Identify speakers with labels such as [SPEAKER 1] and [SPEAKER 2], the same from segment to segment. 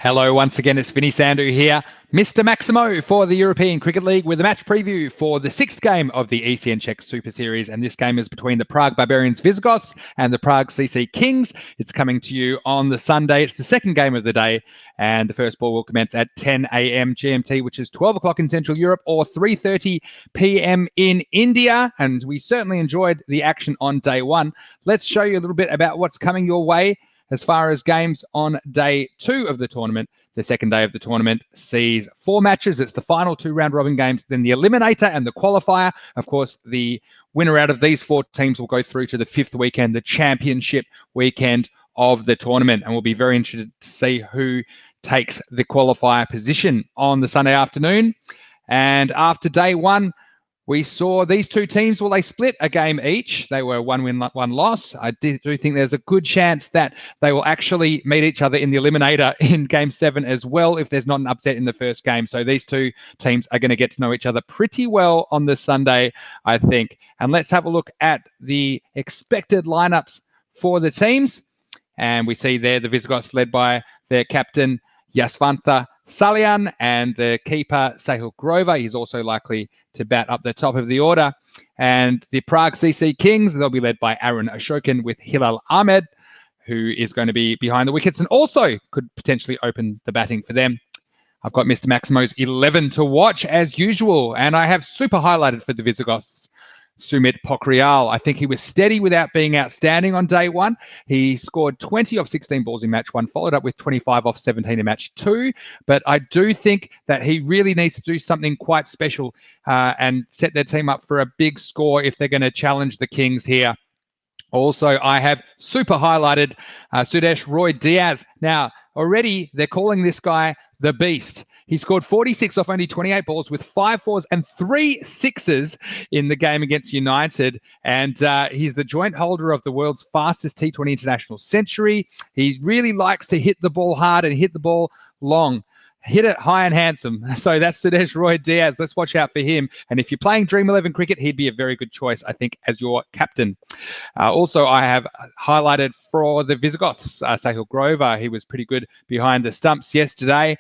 [SPEAKER 1] Hello, once again, it's Vinny Sandu here, Mr. Maximo for the European Cricket League with a match preview for the sixth game of the ECN Czech Super Series. And this game is between the Prague Barbarians Visigoths and the Prague PCC Kings. It's coming to you on the Sunday. It's the second game of the day, and the first ball will commence at 10 a.m. GMT, which is 12 o'clock in Central Europe or 3:30 p.m. in India. And we certainly enjoyed the action on day one. Let's show you a little bit about what's coming your way. As far as games on day two of the tournament, the second day of the tournament sees 4 matches. It's the final 2 round-robin games, then the eliminator and the qualifier. Of course, the winner out of these 4 teams will go through to the 5th weekend, the championship weekend of the tournament. And we'll be very interested to see who takes the qualifier position on the Sunday afternoon. And after day one, we saw these 2 teams, well, they split a game each. They were 1 win, 1 loss. I do think there's a good chance that they will actually meet each other in the eliminator in game 7 as well, if there's not an upset in the first game. So these 2 teams are going to get to know each other pretty well on the Sunday, I think. And let's have a look at the expected lineups for the teams. And we see there the Visigoths led by their captain, Jasvantha Salian, and the keeper, Sahil Grover. He's also likely to bat up the top of the order. And the Prague CC Kings, they'll be led by Aaron Ashokan with Hilal Ahmed, who is going to be behind the wickets and also could potentially open the batting for them. I've got Mr. Maximo's 11 to watch as usual, and I have super highlighted for the Visigoths Sumit Pokhriyal. I think he was steady without being outstanding on day one. He scored 20 off 16 balls in match 1, followed up with 25 off 17 in match 2. But I do think that he really needs to do something quite special and set their team up for a big score if they're going to challenge the Kings here. Also, I have super highlighted Sudesh Roy Diaz. Now, already they're calling this guy the Beast. He scored 46 off only 28 balls with 5 fours and 3 sixes in the game against United. And he's the joint holder of the world's fastest T20 international century. He really likes to hit the ball hard and hit the ball long. Hit it high and handsome. So that's Sudesh Roy Diaz. Let's watch out for him. And if you're playing Dream 11 cricket, he'd be a very good choice, I think, as your captain. Also, I have highlighted for the Visigoths, Sahil Grover. He was pretty good behind the stumps yesterday.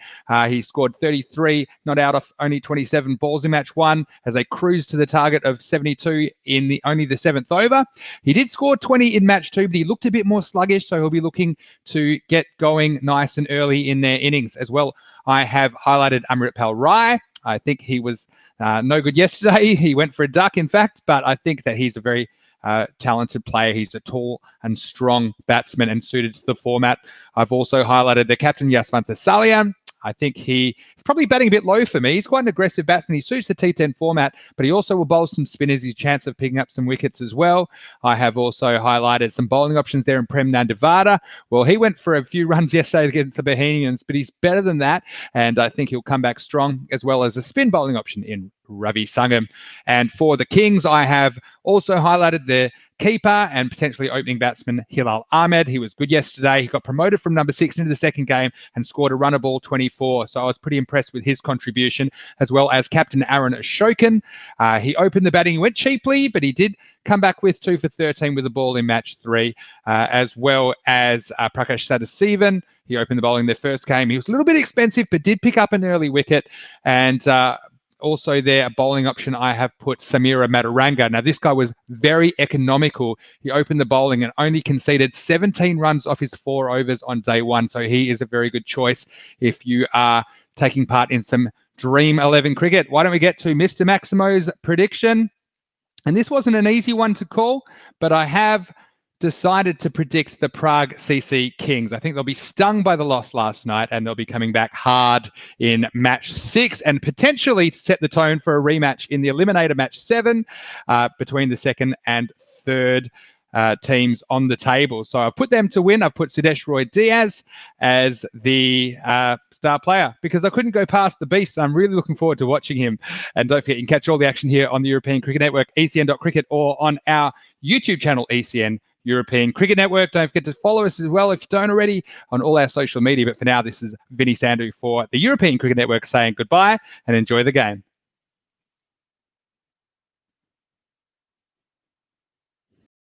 [SPEAKER 1] He scored 33, not out of only 27 balls in match 1 as they cruised to the target of 72 in only the 7th over. He did score 20 in match 2, but he looked a bit more sluggish, so he'll be looking to get going nice and early in their innings as well. I have highlighted Amritpal Rai. I think he was no good yesterday. He went for a duck, in fact, but I think that he's a very talented player. He's a tall and strong batsman and suited to the format. I've also highlighted the captain, Jasvantha Salian. I think he's probably batting a bit low for me. He's quite an aggressive batsman. He suits the T10 format, but he also will bowl some spinners. His chance of picking up some wickets as well. I have also highlighted some bowling options there in Prem Nandavada. Well, he went for a few runs yesterday against the Bohemians, but he's better than that, and I think he'll come back strong, as well as a spin bowling option in Ravi Sangam. And for the Kings, I have also highlighted the keeper and potentially opening batsman Hilal Ahmed. He was good yesterday. He got promoted from number 6 into the second game and scored a runner ball 24. So I was pretty impressed with his contribution, as well as captain Aaron Ashokan. He opened the batting. He went cheaply, but he did come back with 2 for 13 with the ball in match 3, as well as Prakash Sadasivan. He opened the bowling their first game. He was a little bit expensive, but did pick up an early wicket. And also there, a bowling option, I have put Samira Maturanga. Now, this guy was very economical. He opened the bowling and only conceded 17 runs off his 4 overs on day 1. So he is a very good choice if you are taking part in some Dream 11 cricket. Why don't we get to Mr. Maximo's prediction? And this wasn't an easy one to call, but I have decided to predict the Prague CC Kings. I think they'll be stung by the loss last night, and they'll be coming back hard in match 6 and potentially to set the tone for a rematch in the eliminator match 7 between the second and third teams on the table. So I've put them to win. I've put Sudesh Roy Diaz as the star player because I couldn't go past the Beast. I'm really looking forward to watching him. And don't forget, you can catch all the action here on the European Cricket Network, ECN.cricket, or on our YouTube channel, ECN European Cricket Network. Don't forget to follow us as well if you don't already on all our social media. But for now, this is Vinny Sandu for the European Cricket Network saying goodbye and enjoy the game.